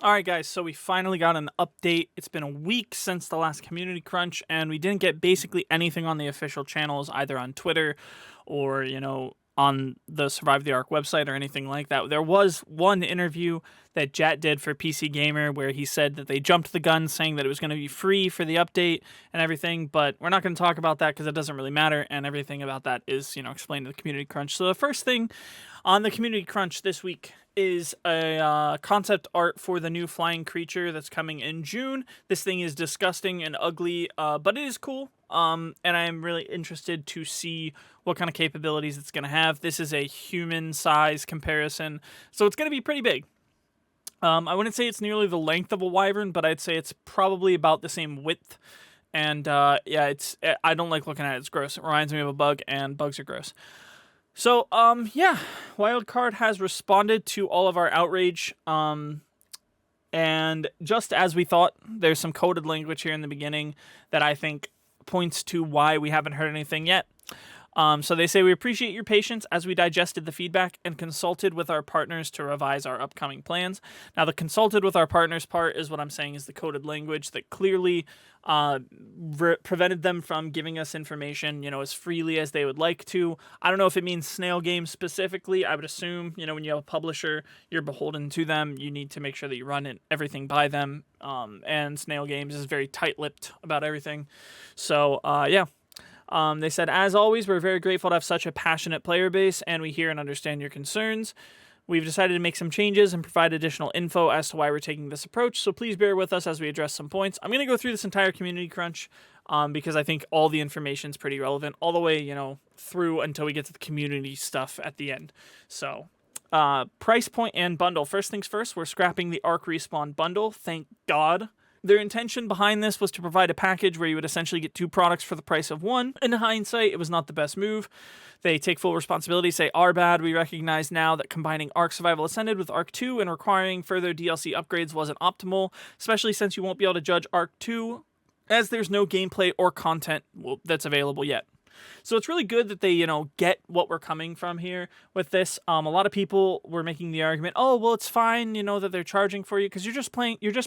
All right, guys, so we finally got an update. It's been a week since the last community crunch, and we didn't get basically anything on the official channels, either on Twitter or, on the Survive the Ark website or anything like that. There was one interview that Jat did for PC Gamer where he said that they jumped the gun saying that it was going to be free for the update and everything, but we're not going to talk about that because it doesn't really matter, and everything about that is, explained in the community crunch. So the first thing on the community crunch this week is a concept art for the new flying creature that's coming in June. This thing is disgusting and ugly, but it is cool. And I am really interested to see what kind of capabilities it's going to have. This is a human size comparison, so it's going to be pretty big. I wouldn't say it's nearly the length of a wyvern, but I'd say it's probably about the same width. And I don't like looking at it. It's gross. It reminds me of a bug, and bugs are gross. So, Wildcard has responded to all of our outrage, and just as we thought, there's some coded language here in the beginning that I think points to why we haven't heard anything yet. So they say, we appreciate your patience as we digested the feedback and consulted with our partners to revise our upcoming plans. Now, the consulted with our partners part is what I'm saying is the coded language that clearly prevented them from giving us information, as freely as they would like to. I don't know if it means Snail Games specifically. I would assume, when you have a publisher, you're beholden to them. You need to make sure that you run everything by them. And Snail Games is very tight-lipped about everything. So, they said, as always, we're very grateful to have such a passionate player base, and we hear and understand your concerns. We've decided to make some changes and provide additional info as to why we're taking this approach, so please bear with us as we address some points. I'm going to go through this entire community crunch because I think all the information is pretty relevant, all the way, through until we get to the community stuff at the end. So, price point and bundle. First things first, we're scrapping the Ark Respawn bundle. Thank God. Their intention behind this was to provide a package where you would essentially get 2 products for the price of 1. In hindsight, it was not the best move. They take full responsibility, say, our bad. We recognize now that combining Ark Survival Ascended with Ark 2 and requiring further DLC upgrades wasn't optimal, especially since you won't be able to judge Ark 2 as there's no gameplay or content that's available yet. So it's really good that they, get what we're coming from here with this. A lot of people were making the argument, oh, well, it's fine, that they're charging for you because you're just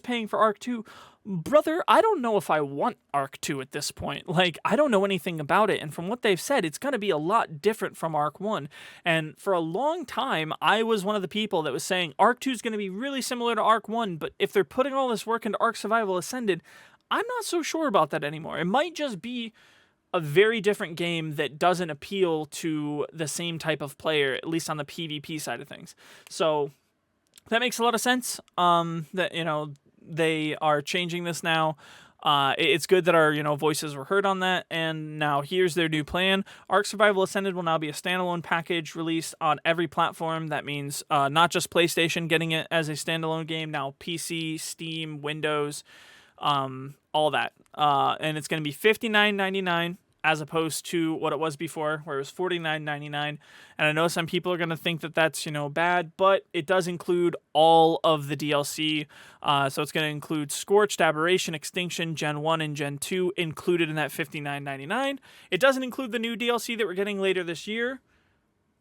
paying for Ark 2. Brother, I don't know if I want Ark 2 at this point. Like, I don't know anything about it. And from what they've said, it's going to be a lot different from Ark 1. And for a long time, I was one of the people that was saying Ark 2 is going to be really similar to Ark 1. But if they're putting all this work into Ark Survival Ascended, I'm not so sure about that anymore. It might just be a very different game that doesn't appeal to the same type of player, at least on the PvP side of things. So that makes a lot of sense. That they are changing this now. It's good that our voices were heard on that, and now here's their new plan. Ark Survival Ascended will now be a standalone package released on every platform. That means not just PlayStation getting it as a standalone game, now PC, Steam, Windows, all that. And it's going to be $59.99 as opposed to what it was before, where it was $49.99. And I know some people are going to think that that's, bad, but it does include all of the DLC. So it's going to include Scorched, Aberration, Extinction, Gen 1, and Gen 2 included in that $59.99. It doesn't include the new DLC that we're getting later this year,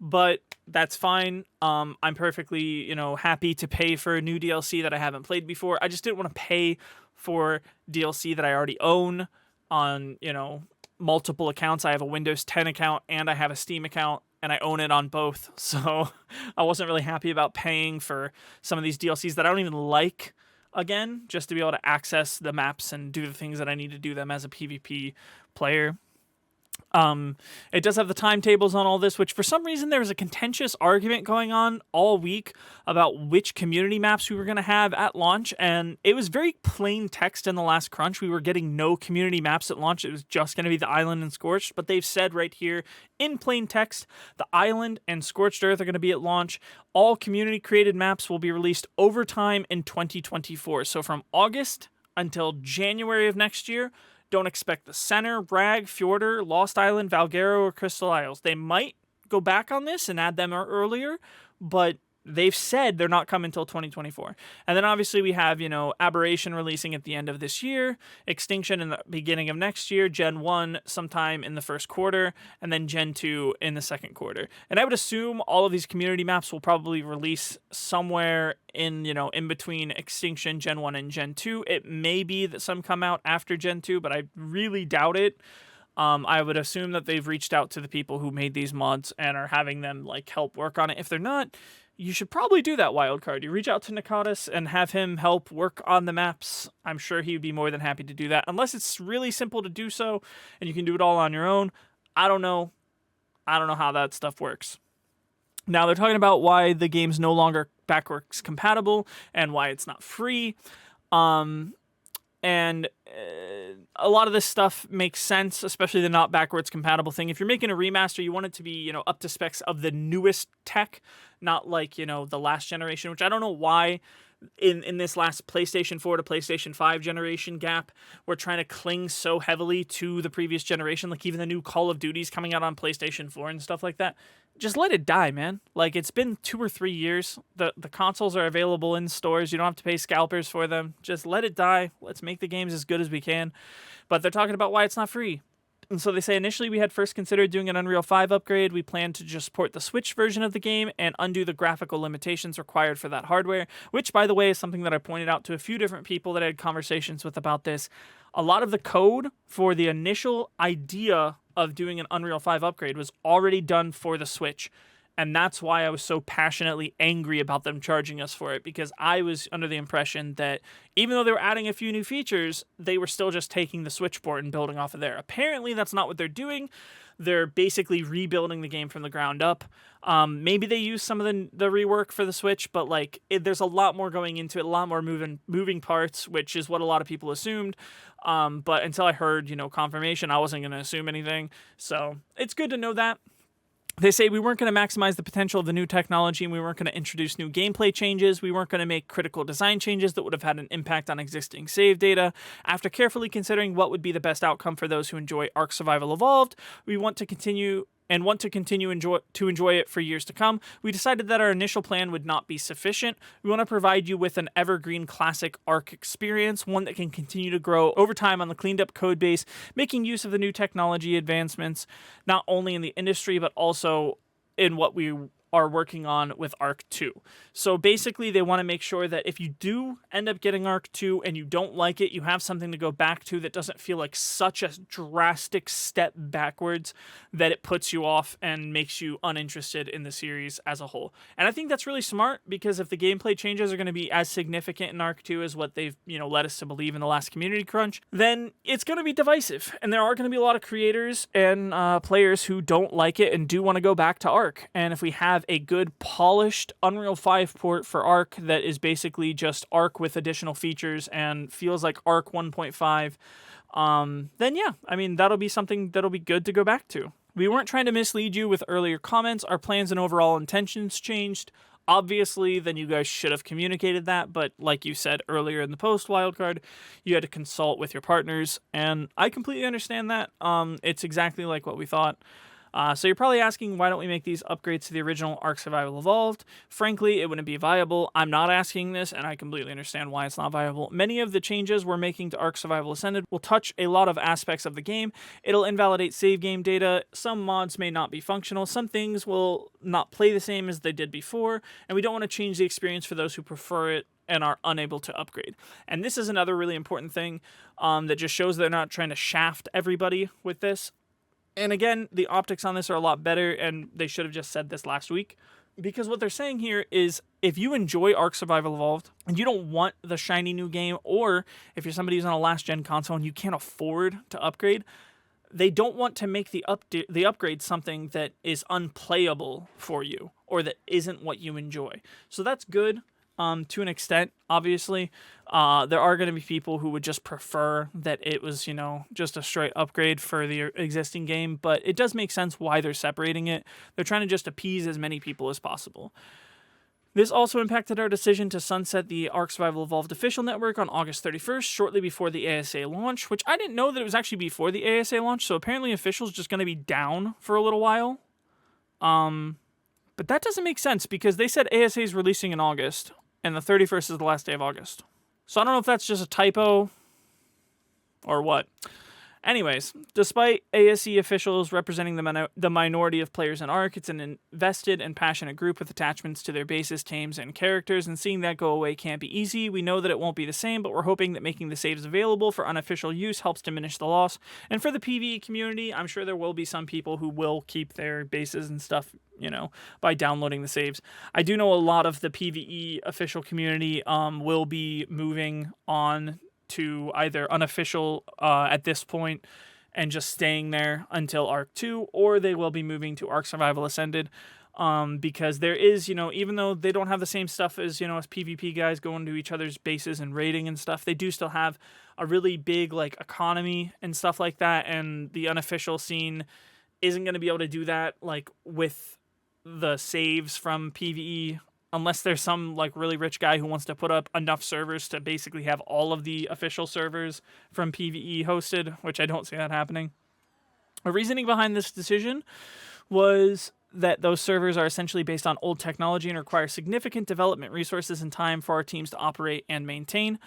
but that's fine. I'm perfectly, happy to pay for a new DLC that I haven't played before. I just didn't want to pay for DLC that I already own on, multiple accounts. I have a Windows 10 account and I have a Steam account, and I own it on both. So I wasn't really happy about paying for some of these DLCs that I don't even like again, just to be able to access the maps and do the things that I need to do them as a PvP player. It does have the timetables on all this, which for some reason there was a contentious argument going on all week about which community maps we were going to have at launch, and it was very plain text in the last crunch. We were getting no community maps at launch. It was just going to be the Island and Scorched, but they've said right here in plain text, the Island and Scorched Earth are going to be at launch. All community created maps will be released over time in 2024. So from August until January of next year, don't expect the Center, Rag, Fjordur, Lost Island, Valguero, or Crystal Isles. They might go back on this and add them earlier, but they've said they're not coming until 2024. And then obviously we have, Aberration releasing at the end of this year, Extinction in the beginning of next year, Gen 1 sometime in the first quarter, and then Gen 2 in the second quarter. And I would assume all of these community maps will probably release somewhere in between Extinction, Gen 1, and Gen 2. It may be that some come out after Gen 2, but I really doubt it. I would assume that they've reached out to the people who made these mods and are having them help work on it. If they're not, you should probably do that, Wildcard. You reach out to Nakatis and have him help work on the maps. I'm sure he would be more than happy to do that, unless it's really simple to do so and you can do it all on your own. I don't know how that stuff works. Now they're talking about why the game's no longer backwards compatible and why it's not free. And a lot of this stuff makes sense, especially the not backwards compatible thing. If you're making a remaster, you want it to be, up to specs of the newest tech, not the last generation, which I don't know why in this last PlayStation 4 to PlayStation 5 generation gap, we're trying to cling so heavily to the previous generation. Even the new Call of Duty's coming out on PlayStation 4 and stuff like that. Just let it die, man. It's been 2 or 3 years. The consoles are available in stores. You don't have to pay scalpers for them. Just let it die. Let's make the games as good as we can. But they're talking about why it's not free. And so they say initially we had first considered doing an Unreal 5 upgrade. We planned to just port the Switch version of the game and undo the graphical limitations required for that hardware, which, by the way, is something that I pointed out to a few different people that I had conversations with about this. A lot of the code for the initial idea of doing an Unreal 5 upgrade was already done for the Switch. And that's why I was so passionately angry about them charging us for it, because I was under the impression that even though they were adding a few new features, they were still just taking the Switch port and building off of there. Apparently, that's not what they're doing. They're basically rebuilding the game from the ground up. Maybe they use some of the rework for the Switch, but there's a lot more going into it, a lot more moving parts, which is what a lot of people assumed. But until I heard, confirmation, I wasn't going to assume anything. So it's good to know that. They say we weren't going to maximize the potential of the new technology, and we weren't going to introduce new gameplay changes. We weren't going to make critical design changes that would have had an impact on existing save data. After carefully considering what would be the best outcome for those who enjoy Ark Survival Evolved, we want to continue to enjoy it for years to come, we decided that our initial plan would not be sufficient. We want to provide you with an evergreen classic Ark experience, one that can continue to grow over time on the cleaned up code base, making use of the new technology advancements, not only in the industry, but also in what we are working on with Ark 2. So basically, they want to make sure that if you do end up getting Ark 2 and you don't like it, you have something to go back to that doesn't feel like such a drastic step backwards that it puts you off and makes you uninterested in the series as a whole. And I think that's really smart, because if the gameplay changes are going to be as significant in Ark 2 as what they've, led us to believe in the last community crunch, then it's going to be divisive. And there are going to be a lot of creators and players who don't like it and do want to go back to Ark. And if we have a good polished Unreal 5 port for Ark that is basically just Ark with additional features and feels like Ark 1.5, then yeah, that'll be something that'll be good to go back to. We weren't trying to mislead you with earlier comments. Our plans and overall intentions changed. Obviously, then you guys should have communicated that, but like you said earlier in the post, Wildcard, you had to consult with your partners, and I completely understand that. It's exactly like what we thought. So you're probably asking, why don't we make these upgrades to the original Ark Survival Evolved? Frankly, it wouldn't be viable. I'm not asking this, and I completely understand why it's not viable. Many of the changes we're making to Ark Survival Ascended will touch a lot of aspects of the game. It'll invalidate save game data. Some mods may not be functional. Some things will not play the same as they did before, and we don't want to change the experience for those who prefer it and are unable to upgrade. And this is another really important thing that just shows they're not trying to shaft everybody with this. And again, the optics on this are a lot better, and they should have just said this last week. Because what they're saying here is, if you enjoy Ark Survival Evolved, and you don't want the shiny new game, or if you're somebody who's on a last-gen console and you can't afford to upgrade, they don't want to make the upgrade something that is unplayable for you, or that isn't what you enjoy. So that's good. To an extent, obviously, there are going to be people who would just prefer that it was, just a straight upgrade for the existing game, but it does make sense why they're separating it. They're trying to just appease as many people as possible. This also impacted our decision to sunset the Ark Survival Evolved official network on August 31st, shortly before the ASA launch, which I didn't know that it was actually before the ASA launch, so apparently official's just going to be down for a little while. But that doesn't make sense because they said ASA is releasing in August, and the 31st is the last day of August. So I don't know if that's just a typo or what. Anyways, despite ASE officials representing the minority of players in ARC, it's an invested and passionate group with attachments to their bases, tames, and characters, and seeing that go away can't be easy. We know that it won't be the same, but we're hoping that making the saves available for unofficial use helps diminish the loss. And for the PvE community, I'm sure there will be some people who will keep their bases and stuff, by downloading the saves. I do know a lot of the PvE official community will be moving on to either unofficial at this point and just staying there until Arc 2, or they will be moving to Arc Survival Ascended, because there is, even though they don't have the same stuff as, as PvP guys going to each other's bases and raiding and stuff, they do still have a really big, economy and stuff like that, and the unofficial scene isn't going to be able to do that, with the saves from PvE, unless there's some really rich guy who wants to put up enough servers to basically have all of the official servers from PvE hosted, which I don't see that happening. The reasoning behind this decision was that those servers are essentially based on old technology and require significant development resources and time for our teams to operate and maintain.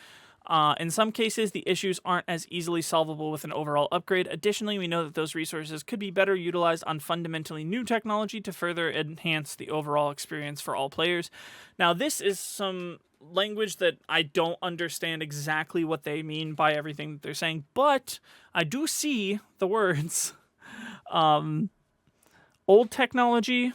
In some cases, the issues aren't as easily solvable with an overall upgrade. Additionally, we know that those resources could be better utilized on fundamentally new technology to further enhance the overall experience for all players. Now, this is some language that I don't understand exactly what they mean by everything that they're saying, but I do see the words old technology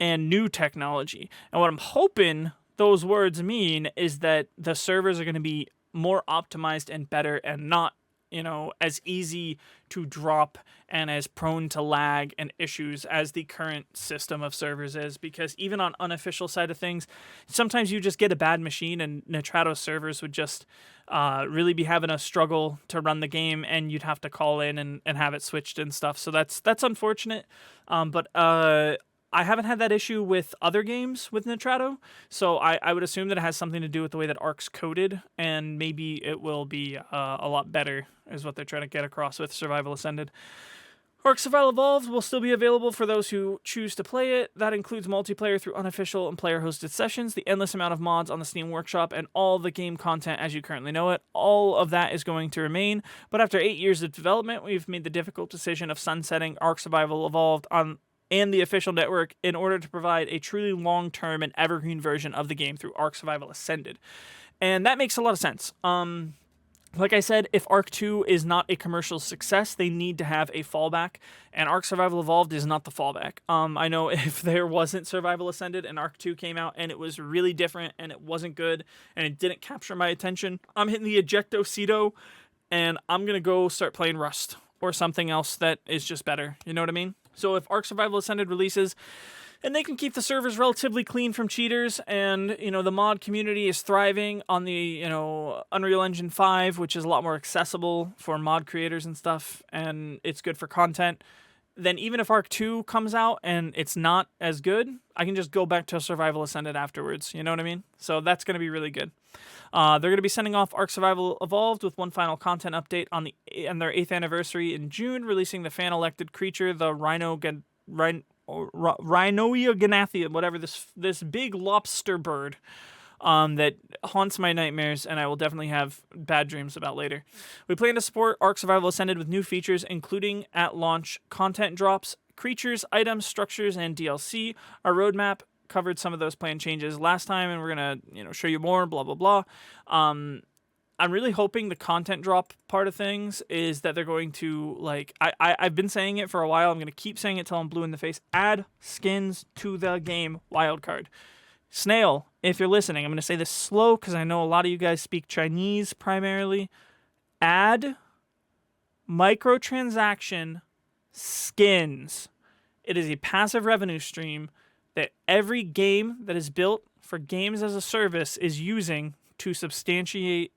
and new technology. And what I'm hoping those words mean is that the servers are going to be more optimized and better and not, as easy to drop and as prone to lag and issues as the current system of servers is. Because even on unofficial side of things, sometimes you just get a bad machine and Nitrado servers would just really be having a struggle to run the game, and you'd have to call in and have it switched and stuff. So that's unfortunate. But I haven't had that issue with other games with Nitrado, so I would assume that it has something to do with the way that Arc's coded, and maybe it will be a lot better, is what they're trying to get across with Survival Ascended. Arc Survival Evolved will still be available for those who choose to play it. That includes multiplayer through unofficial and player-hosted sessions, the endless amount of mods on the Steam Workshop, and all the game content as you currently know it. All of that is going to remain, but after 8 years of development, we've made the difficult decision of sunsetting Arc Survival Evolved and the official network in order to provide a truly long-term and evergreen version of the game through Arc Survival Ascended. And that makes a lot of sense. Like I said, if Arc 2 is not a commercial success, they need to have a fallback, and Arc Survival Evolved is not the fallback. I know if there wasn't Survival Ascended and Arc 2 came out and it was really different and it wasn't good and it didn't capture my attention, I'm hitting the ejecto-cedo and I'm going to go start playing Rust or something else that is just better. You know what I mean? So if Arc Survival Ascended releases and they can keep the servers relatively clean from cheaters, and the mod community is thriving on the Unreal Engine 5, which is a lot more accessible for mod creators and stuff, and it's good for content, then even if Arc 2 comes out and it's not as good, I can just go back to Survival Ascended afterwards. You know what I mean? So that's going to be really good. They're going to be sending off Arc Survival Evolved with one final content update on their 8th anniversary in June, releasing the fan-elected creature, the Rhinoia Ganathia, whatever, this big lobster bird that haunts my nightmares, and I will definitely have bad dreams about later. We plan to support Arc Survival Ascended with new features, including at launch content drops, creatures, items, structures, and DLC. Our roadmap covered some of those planned changes last time, and we're gonna show you more. Blah blah blah. I'm really hoping the content drop part of things is that they're going to, I've been saying it for a while, I'm going to keep saying it till I'm blue in the face, add skins to the game wildcard. Snail, if you're listening, I'm going to say this slow because I know a lot of you guys speak Chinese primarily. Add microtransaction skins. It is a passive revenue stream that every game that is built for games as a service is using to substantiate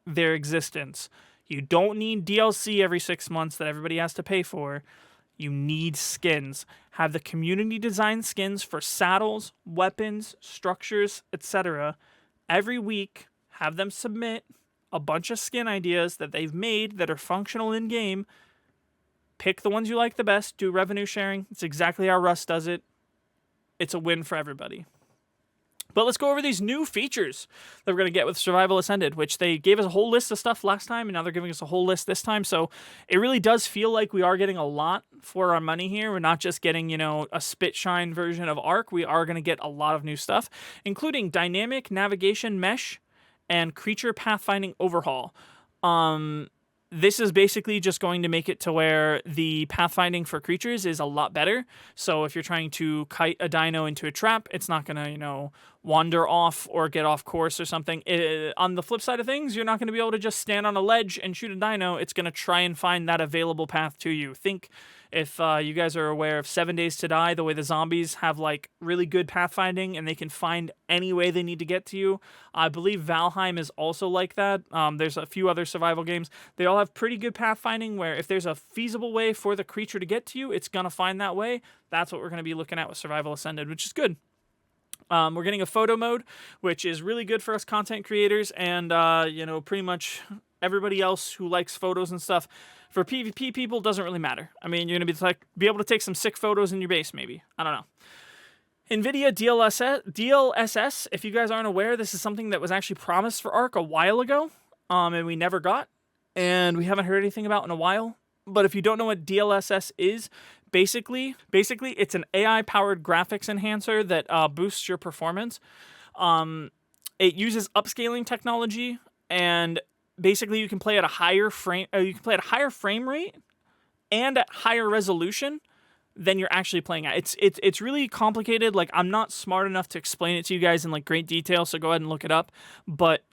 their existence. You don't need DLC every 6 months that everybody has to pay for. You need skins. Have the community design skins for saddles, weapons, structures, etc. Every week, have them submit a bunch of skin ideas that they've made that are functional in-game. Pick the ones you like the best, do revenue sharing. It's exactly how Rust does it. it's a win for everybody. But let's go over these new features that we're going to get with Survival Ascended, which they gave us a whole list of stuff last time, and now they're giving us a whole list this time. So it really does feel like we are getting a lot for our money here. We're not just getting, a spit-shine version of Ark. We are going to get a lot of new stuff, including Dynamic Navigation Mesh and Creature Pathfinding Overhaul. This is basically just going to make it to where the pathfinding for creatures is a lot better. So if you're trying to kite a dino into a trap, it's not going to, wander off or get off course or something. On the flip side of things, you're not going to be able to just stand on a ledge and shoot a dino. It's going to try and find that available path to you. Think if you guys are aware of 7 Days to Die, the way the zombies have like really good pathfinding and they can find any way they need to get to you. I believe Valheim is also like that. There's a few other survival games. They all have pretty good pathfinding where if there's a feasible way for the creature to get to you, it's going to find that way. That's what we're going to be looking at with Survival Ascended, which is good. We're getting a photo mode, which is really good for us content creators and, pretty much everybody else who likes photos and stuff. For PvP people, doesn't really matter. I mean, you're going to be able to take some sick photos in your base, maybe. I don't know. NVIDIA DLSS, if you guys aren't aware, this is something that was actually promised for Ark a while ago, and we never got, and we haven't heard anything about in a while. But if you don't know what DLSS is, basically it's an AI-powered graphics enhancer that boosts your performance. It uses upscaling technology, and basically you can play at a higher frame rate and at higher resolution than you're actually playing at. It's really complicated. Like, I'm not smart enough to explain it to you guys in like great detail, so go ahead and look it up. But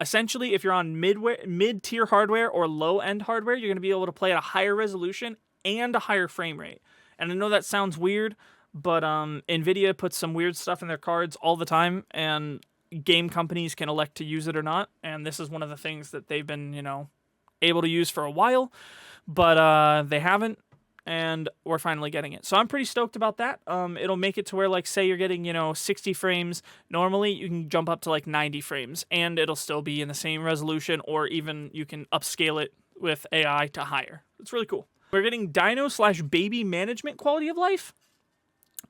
essentially, if you're on mid-tier hardware or low-end hardware, you're going to be able to play at a higher resolution and a higher frame rate. And I know that sounds weird, but NVIDIA puts some weird stuff in their cards all the time, and game companies can elect to use it or not. And this is one of the things that they've been, able to use for a while, but they haven't. And we're finally getting it. So I'm pretty stoked about that. It'll make it to where, like, say you're getting, 60 frames. Normally, you can jump up to, like, 90 frames. And it'll still be in the same resolution, or even you can upscale it with AI to higher. It's really cool. We're getting dino/baby management quality of life.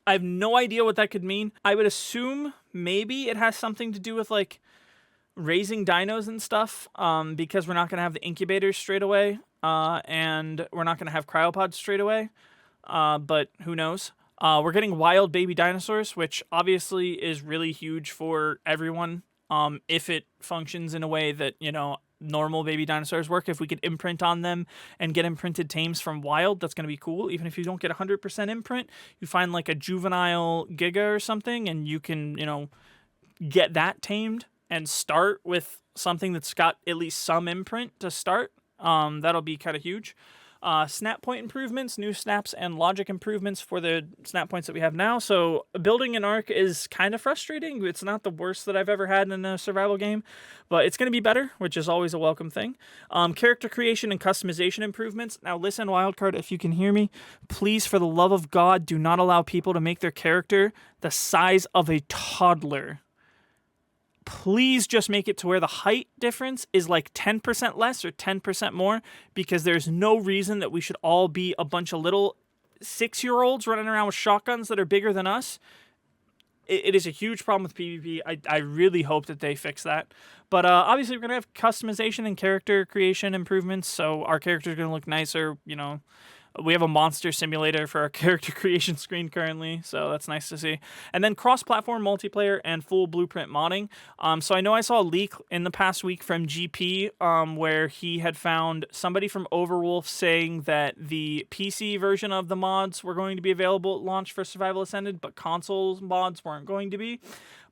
I have no idea what that could mean. I would assume maybe it has something to do with, like, raising dinos and stuff, because we're not going to have the incubators straight away. And we're not going to have cryopods straight away, but who knows? We're getting wild baby dinosaurs, which obviously is really huge for everyone. If it functions in a way that, normal baby dinosaurs work, if we could imprint on them and get imprinted tames from wild, that's going to be cool. Even if you don't get 100% imprint, you find like a juvenile Giga or something, and you can, get that tamed and start with something that's got at least some imprint to start. That'll be kind of huge. Snap point improvements, new snaps and logic improvements for the snap points that we have now. So building an Ark is kind of frustrating. It's not the worst that I've ever had in a survival game, but it's going to be better, which is always a welcome thing. Character creation and customization improvements. Now listen, Wildcard, if you can hear me, please, for the love of God, do not allow people to make their character the size of a toddler. Please just make it to where the height difference is like 10% less or 10% more, because there's no reason that we should all be a bunch of little 6-year-olds running around with shotguns that are bigger than us. It is a huge problem with PvP. I really hope that they fix that. But obviously we're going to have customization and character creation improvements, so our characters are going to look nicer, We have a monster simulator for our character creation screen currently, so that's nice to see. And then cross-platform multiplayer and full blueprint modding. So I know I saw a leak in the past week from GP where he had found somebody from Overwolf saying that the PC version of the mods were going to be available at launch for Survival Ascended, but console mods weren't going to be.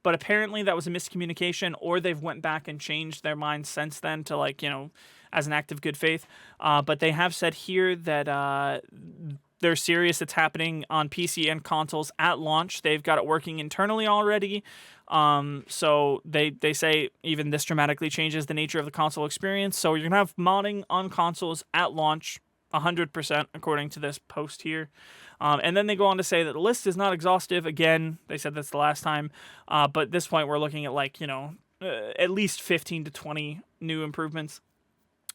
But apparently that was a miscommunication, or they've went back and changed their minds since then to as an act of good faith. But they have said here that they're serious. It's happening on PC and consoles at launch. They've got it working internally already. So they say even this dramatically changes the nature of the console experience. So you're going to have modding on consoles at launch 100%, according to this post here. And then they go on to say that the list is not exhaustive. Again, they said that's the last time. But at this point, we're looking at at least 15 to 20 new improvements.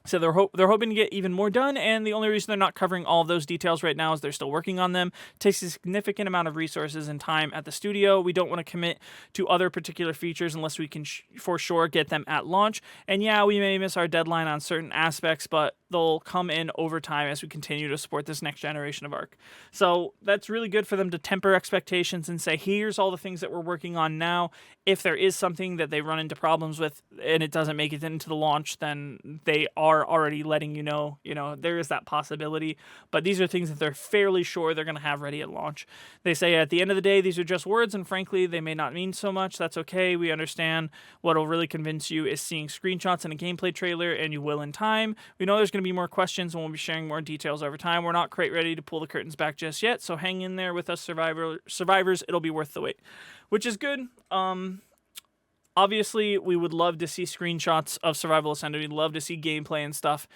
So they're hoping to get even more done, and the only reason they're not covering all of those details right now is they're still working on them. It takes a significant amount of resources and time at the studio. We don't want to commit to other particular features unless we can for sure get them at launch. And yeah, we may miss our deadline on certain aspects, but they'll come in over time as we continue to support this next generation of Ark. So that's really good for them to temper expectations and say, here's all the things that we're working on now. If there is something that they run into problems with and it doesn't make it into the launch, then they are already letting you know, there is that possibility. But these are things that they're fairly sure they're going to have ready at launch. They say at the end of the day, these are just words, and frankly, they may not mean so much. That's okay. We understand. What'll really convince you is seeing screenshots and a gameplay trailer, and you will in time. We know there's going to be more questions, and we'll be sharing more details over time. We're not quite ready to pull the curtains back just yet, so hang in there with us, survivors. It'll be worth the wait, which is good. Obviously, we would love to see screenshots of Survival Ascended. We'd love to see gameplay and stuff.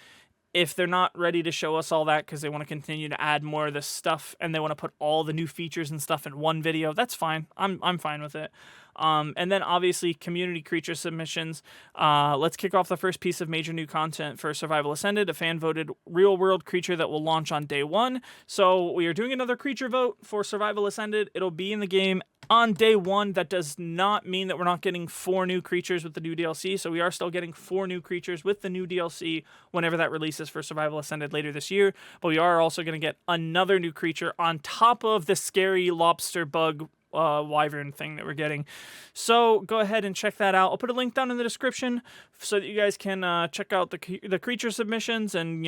If they're not ready to show us all that because they want to continue to add more of this stuff and they want to put all the new features and stuff in one video, that's fine. I'm fine with it. And then obviously community creature submissions. Let's kick off the first piece of major new content for Survival Ascended, a fan-voted real-world creature that will launch on day 1. So we are doing another creature vote for Survival Ascended. It'll be in the game on day 1. That does not mean that we're not getting 4 new creatures with the new DLC. So we are still getting 4 new creatures with the new DLC whenever that releases for Survival Ascended later this year. But we are also going to get another new creature on top of the scary lobster bug wyvern thing that we're getting. So go ahead and check that out. I'll put a link down in the description so that you guys can check out the creature submissions and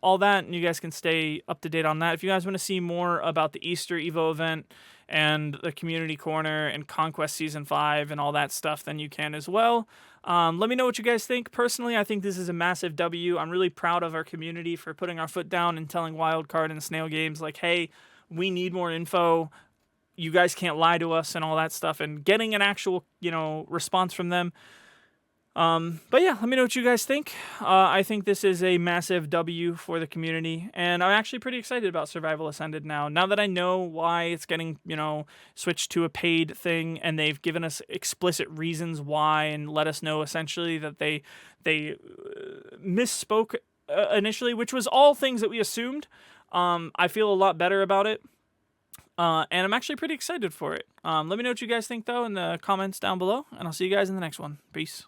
all that, and you guys can stay up to date on that. If you guys want to see more about the Easter Evo event and the community corner and Conquest Season 5 and all that stuff, then you can as well. Let me know what you guys think. Personally, I think this is a massive W. I'm really proud of our community for putting our foot down and telling Wildcard and Snail Games, like, hey, we need more info. You guys can't lie to us and all that stuff, and getting an actual, response from them. But yeah, let me know what you guys think. I think this is a massive W for the community, and I'm actually pretty excited about Survival Ascended now. Now that I know why it's getting, switched to a paid thing, and they've given us explicit reasons why, and let us know essentially that they misspoke initially, which was all things that we assumed. I feel a lot better about it. And I'm actually pretty excited for it. Let me know what you guys think, though, in the comments down below, and I'll see you guys in the next one. Peace.